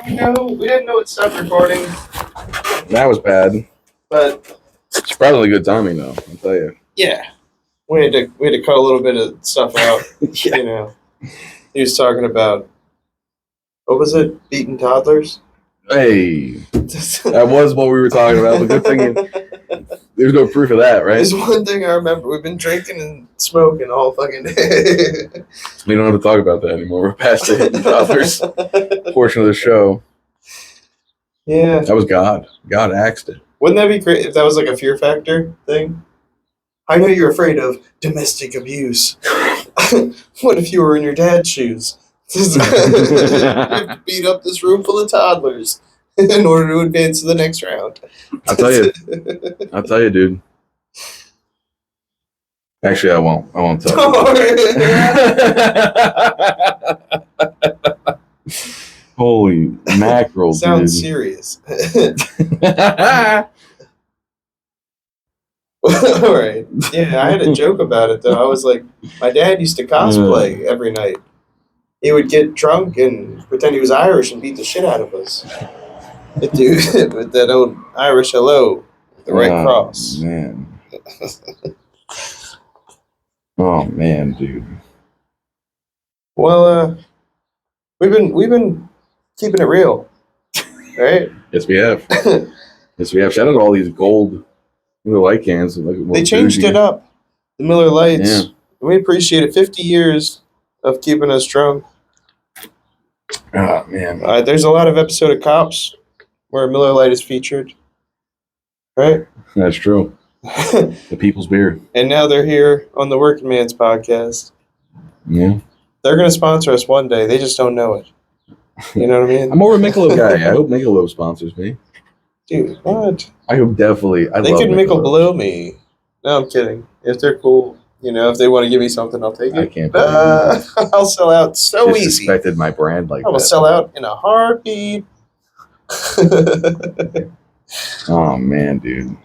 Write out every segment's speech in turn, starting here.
Yeah, we didn't know it stopped recording, That was bad. but It's probably good timing, though. I'll tell you. yeah, we had to cut a little bit of stuff out. Yeah. You know, he was talking about what was it? Beating toddlers. Hey, that was what we were talking about. But good thing there's no proof of that, right? There's one thing I remember. We've been drinking and smoking all fucking day. We don't have to talk about that anymore. We're past the hitting toddlers portion of the show. Yeah. That was God. God axed it. Wouldn't that be great if that was like a Fear Factor thing? I know you're afraid of domestic abuse. What if you were in your dad's shoes? You have to beat up this room full of toddlers in order to advance to the next round. I'll tell you, dude. Actually, I won't tell you. Holy mackerel, Sounds dude. serious. All right. Yeah, I had a joke about it, though. I was like, my dad used to cosplay every night. He would get drunk and pretend he was Irish and beat the shit out of us. Dude, with that old Irish hello, the right cross. Man. Oh man, dude. Well, we've been keeping it real, right? Yes, we have. Yes, we have. Shout out to all these gold Miller Lite cans. They changed it up. The Miller Lights. Yeah. We appreciate it. 50 years of keeping us drunk. Oh man. There's a lot of episode of Cops where Miller Lite is featured, right? That's true. The people's beer. And now they're here on the Working Man's podcast. Yeah. They're going to sponsor us one day. They just don't know it. You know what I mean? I'm more of a Michelob guy. I hope Michelob sponsors me. Dude, what? I hope definitely. They could Michelob me. No, I'm kidding. If they're cool, if they want to give me something, I'll take it. I can't. I'll sell out so easy. Disrespected my brand like that. I will sell out in a heartbeat. Oh man, dude.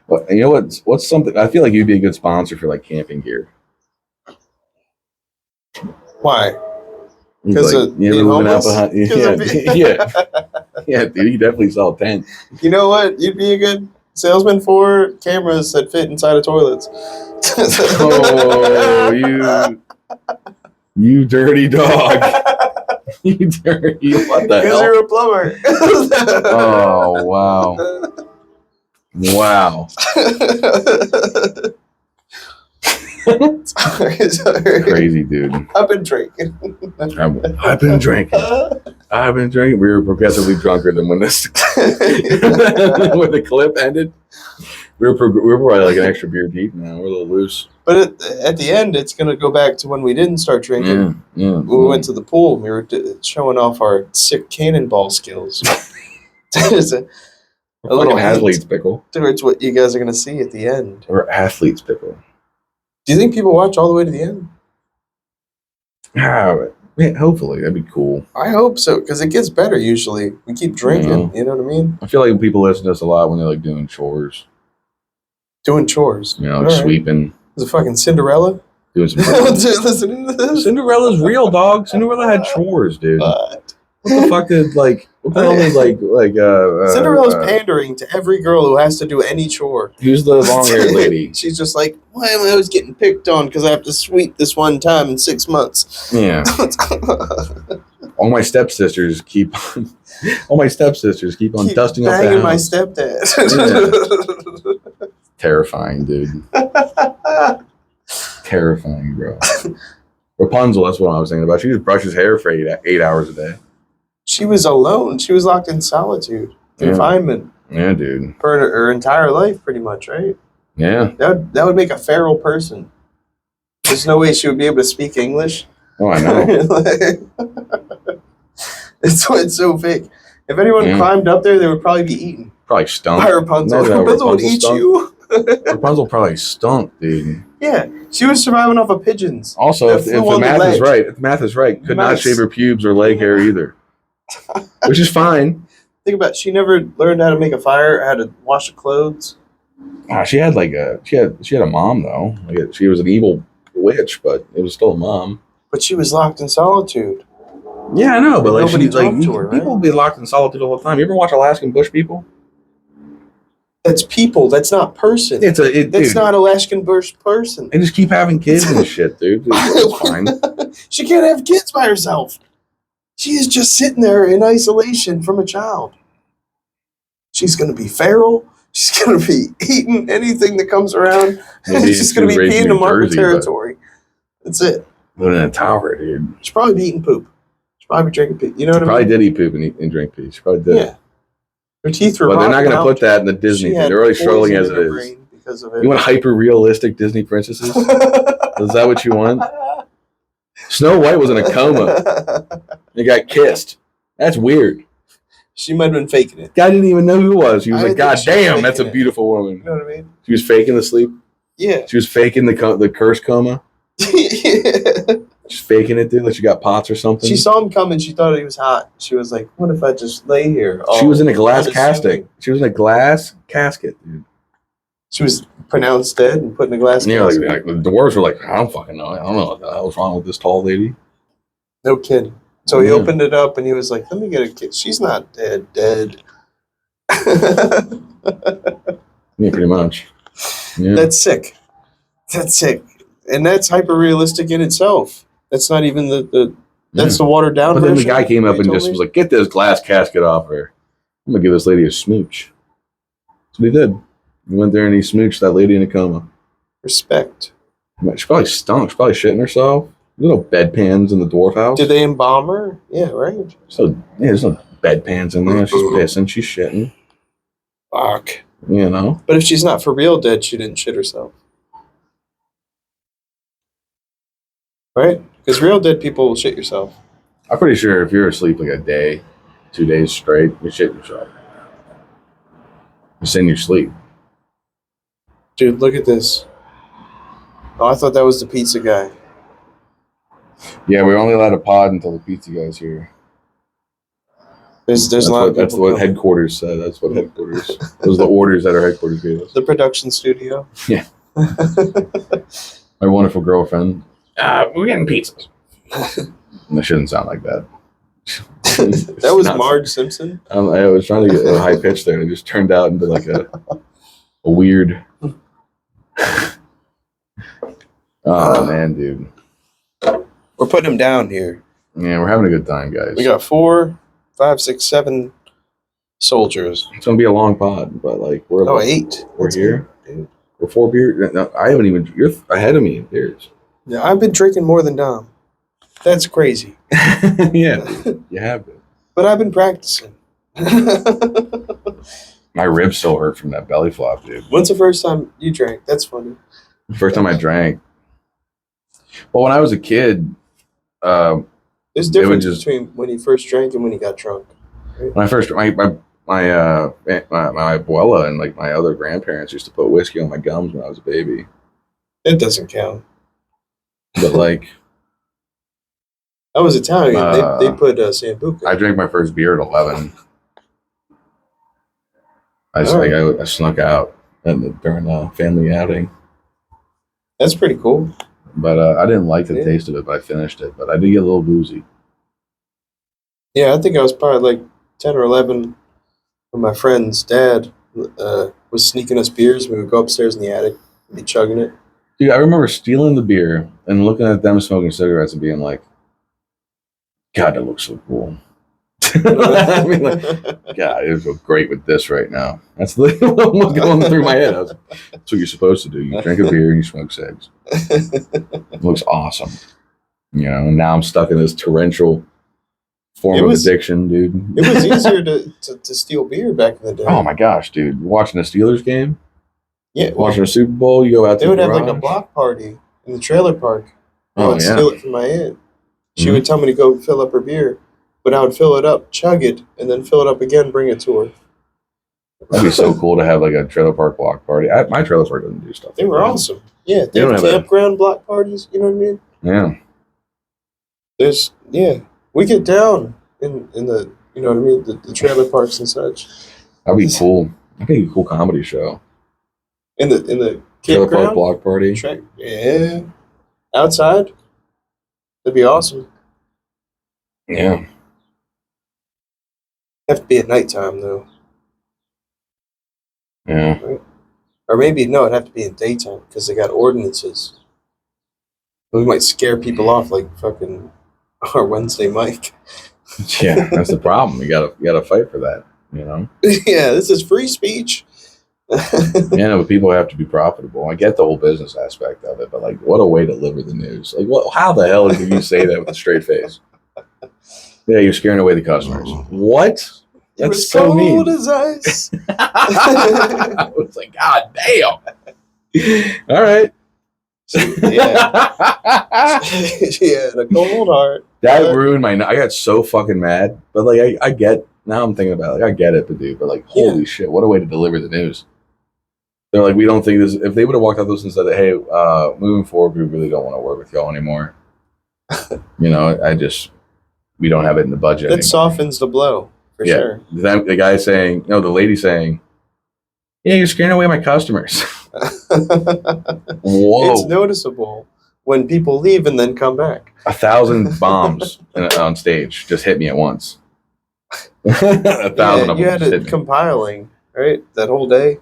Well, you know what's something? I feel like you'd be a good sponsor for like camping gear. Why? Because moving out behind. Yeah, dude. You definitely sell a tent. You know what? You'd be a good salesman for cameras that fit inside of toilets. Oh, you dirty dog. You dirty. What the hell? Because you're a plumber. Oh, wow. Wow. Sorry. Crazy, dude. I've been drinking. I've been drinking. We were progressively drunker than when this when the clip ended. We were probably like an extra beer deep now. We're a little loose. But at the end, it's going to go back to when we didn't start drinking. Yeah. We went to the pool. We were showing off our sick cannonball skills. There's a little athlete's pickle. Towards what you guys are going to see at the end. Or athlete's pickle. Do you think people watch all the way to the end? Yeah, hopefully. That'd be cool. I hope so, because it gets better usually. We keep drinking, you know what I mean? I feel like people listen to us a lot when they're like doing chores. Doing chores. Sweeping. Is it fucking Cinderella? Doing some listening to this? Cinderella's real, dog. Cinderella had chores, dude. What the fuck did what the hell did Cinderella's pandering to every girl who has to do any chore. Who's the long-haired lady? She's just like, why am I always getting picked on because I have to sweep this one time in 6 months? Yeah. All my stepsisters keep on dusting up the house. My stepdad. Yeah. Terrifying, dude. Terrifying, bro. Rapunzel, that's what I was thinking about. She just brushes hair for 8 hours a day. She was alone. She was locked in solitude, confinement. Yeah, dude. For her entire life, pretty much, right? Yeah. That would make a feral person. There's no way she would be able to speak English. Oh, I know. It's so fake. If anyone climbed up there, they would probably be eaten. Probably stunk. By Rapunzel. Rapunzel would eat you. Rapunzel probably stunk, dude. Yeah, she was surviving off of pigeons. Also, if the math is right, could not shave her pubes or leg hair either. Which is fine. Think about it. She never learned how to make a fire, how to wash the clothes. She had a mom though. She was an evil witch, but it was still a mom. But she was locked in solitude. Yeah, I know, but like, Nobody she's like, talked to her, people right? be locked in solitude all the time. You ever watch Alaskan Bush People? That's people. That's not person. That's dude. Not Alaskan Bush person. They just keep having kids and shit, dude. It's fine. She can't have kids by herself. She is just sitting there in isolation from a child. She's going to be feral. She's going to be eating anything that comes around. She's going to be peeing in market territory. That's it. Living in a tower, dude. She's probably be eating poop. She's probably drinking pee. You know what I mean? Probably did eat poop and drink pee. She probably did. Yeah. Her teeth were But they're not going to put that in the Disney thing. They're already struggling as it is. Because of it. You want hyper-realistic Disney princesses? Is that what you want? Snow White was in a coma. They got kissed. That's weird. She might have been faking it. Guy didn't even know who it was. He was like, God damn, that's a beautiful woman. You know what I mean? She was faking the sleep. Yeah. She was faking the curse coma. Yeah. She's faking it, dude. Like she got POTS or something. She saw him coming. She thought he was hot. She was like, what if I just lay here? She was in a glass casket. She was in a glass casket, dude. She was pronounced dead and put in a glass casket. Yeah, like the dwarves were like, I don't fucking know. I don't know what the hell's wrong with this tall lady. No kidding. So he opened it up and he was like, let me get a kid. She's not dead. Yeah, pretty much. Yeah. That's sick. And that's hyper realistic in itself. That's not even that's the watered down version. But then the guy came up and just was like, get this glass casket off her. I'm going to give this lady a smooch. That's what he did. He went there and he smooched that lady in a coma. Respect. She probably stunk. She's probably shitting herself. Little bedpans in the dwarf house. Did they embalm her? Yeah, right. So, there's no bedpans in there. She's pissing. She's shitting. Fuck. You know? But if she's not for real dead, she didn't shit herself. Right? Because real dead people will shit yourself. I'm pretty sure if you're asleep like a day, 2 days straight, you shit yourself. Just in your sleep. Dude, look at this. Oh, I thought that was the pizza guy. Yeah, we're only allowed to pod until the pizza guy's here. There's a lot of people. That's what headquarters said. That's what headquarters. Those are the orders that our headquarters gave us. The production studio. Yeah. My wonderful girlfriend. We're getting pizzas. That shouldn't sound like that. That was Marge Simpson. I was trying to get a high pitch there, and it just turned out into like a weird. Oh man, dude. We're putting him down here. Yeah, we're having a good time, guys. We got 4, 5, 6, 7 soldiers. It's gonna be a long pod, but like we're 8. We're here. Dude. We're 4 beers. No, I haven't even. You're ahead of me in beers. Yeah, I've been drinking more than Dom. That's crazy. Yeah, dude, you have been. But I've been practicing. My ribs still hurt from that belly flop, dude. When's the first time you drank? That's funny. First time I drank. Well, when I was a kid, there's difference between when you first drank and when you got drunk. Right? When I first, my abuela and like my other grandparents used to put whiskey on my gums when I was a baby. It doesn't count. But like, I was Italian. They put Sambuca. I drank my first beer at 11. I snuck out during a family outing. That's pretty cool. But I didn't like the taste of it, but I finished it. But I did get a little boozy. Yeah, I think I was probably like 10 or 11 when my friend's dad was sneaking us beers. We would go upstairs in the attic and be chugging it. Dude, I remember stealing the beer and looking at them smoking cigarettes and being like, God, that looks so cool. I mean, like, God, it would look great with this right now. That's what was going through my head. That's what you're supposed to do. You drink a beer and you smoke cigs. It looks awesome. You know, and now I'm stuck in this torrential form of addiction, dude. It was easier to steal beer back in the day. Oh my gosh, dude. Watching a Steelers game? Yeah. Watching a Super Bowl, you go out to the garage. They would have like a block party in the trailer park. I would steal it from my aunt. She would tell me to go fill up her beer. But I would fill it up, chug it, and then fill it up again, bring it to her. That'd be so cool to have like a trailer park block party. My trailer park doesn't do stuff. They were awesome. Yeah, they have campground block parties. You know what I mean? Yeah. We get down in the, you know what I mean, the trailer parks and such. That'd be cool. That'd be a cool comedy show. In the trailer park block party. Yeah. Outside. That'd be awesome. Yeah. Have to be at nighttime though, Yeah. right? Or maybe no, it'd have to be in daytime because they got ordinances. We might scare people off like fucking our Wednesday mic. Yeah. That's the problem. You gotta fight for that. You know. Yeah, this is free speech. Yeah, but people have to be profitable. I get the whole business aspect of it, but like, what a way to deliver the news! Like, what? How the hell can you say that with a straight face? Yeah, you're scaring away the customers. What? You were That's so mean. cold as ice. I was like, God damn. All right. Yeah. Yeah, the cold heart. That ruined my. I got so fucking mad. But like, I get. Now I'm thinking about it. Like, I get it, but dude. But like, holy shit, what a way to deliver the news. They're like, we don't think this. If they would have walked out this and said, "Hey, moving forward, we really don't want to work with y'all anymore." You know, we don't have it in the budget. That anymore. softens the blow for sure. The guy saying, no, the lady saying, "Yeah, you're scaring away my customers." Whoa! It's noticeable when people leave and then come back. 1,000 bombs on stage just hit me at once. 1,000 of them. You had just it hit me. compiling, right? That whole day.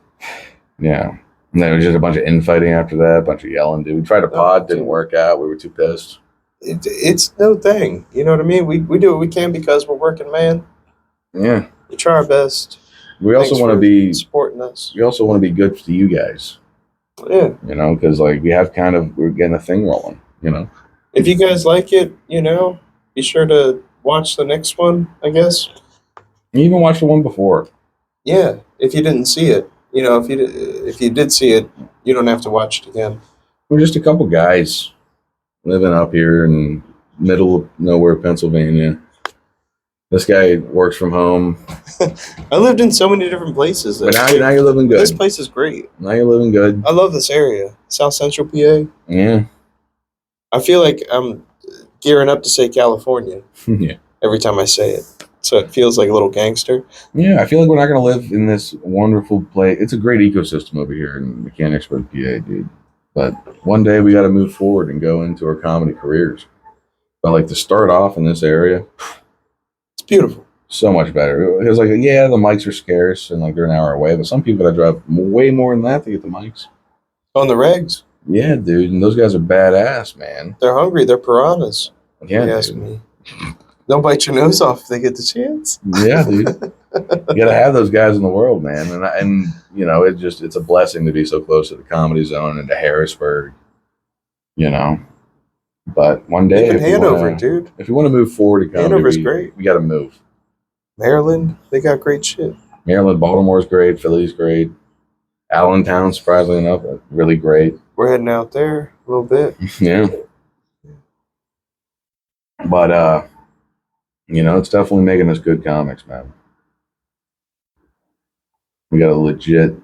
Yeah. And then it was just a bunch of infighting after that, a bunch of yelling, dude. We tried to pod, didn't work out. We were too pissed. It's no thing. You know what I mean? We do what we can because we're working, man. Yeah. We try our best. We also want to be supporting us. We also want to be good to you guys. Yeah. You know, because like we're getting a thing rolling, you know. If you guys like it, you know, be sure to watch the next one, I guess. You even watched the one before. Yeah, if you didn't see it. You know, if you did see it, you don't have to watch it again. We're just a couple guys living up here in middle of nowhere, Pennsylvania. This guy works from home. I lived in so many different places. But now you're living good. This place is great. Now you're living good. I love this area. South Central PA. Yeah. I feel like I'm gearing up to say California Yeah. every time I say it. So it feels like a little gangster. Yeah, I feel like we're not going to live in this wonderful place. It's a great ecosystem over here in Mechanicsburg, PA, dude. But one day we got to move forward and go into our comedy careers. But like to start off in this area, it's beautiful. So much better. Because like, yeah, the mics are scarce and like they're an hour away, but some people got to drive way more than that to get the mics. On the regs. Yeah, dude, and those guys are badass, man. They're hungry. They're piranhas. Yeah, you ask me. Don't bite your nose off if they get the chance. Yeah, dude. You got to have those guys in the world, man. And you know, it's a blessing to be so close to the Comedy Zone and to Harrisburg, you know. But one day, even Hanover, dude. If you want to move forward to comedy, Hanover's great. We got to move. Maryland, they got great shit. Maryland, Baltimore's great. Philly's great. Allentown, surprisingly enough, really great. We're heading out there a little bit. Yeah. But you know, it's definitely making us good comics, man. We got a legit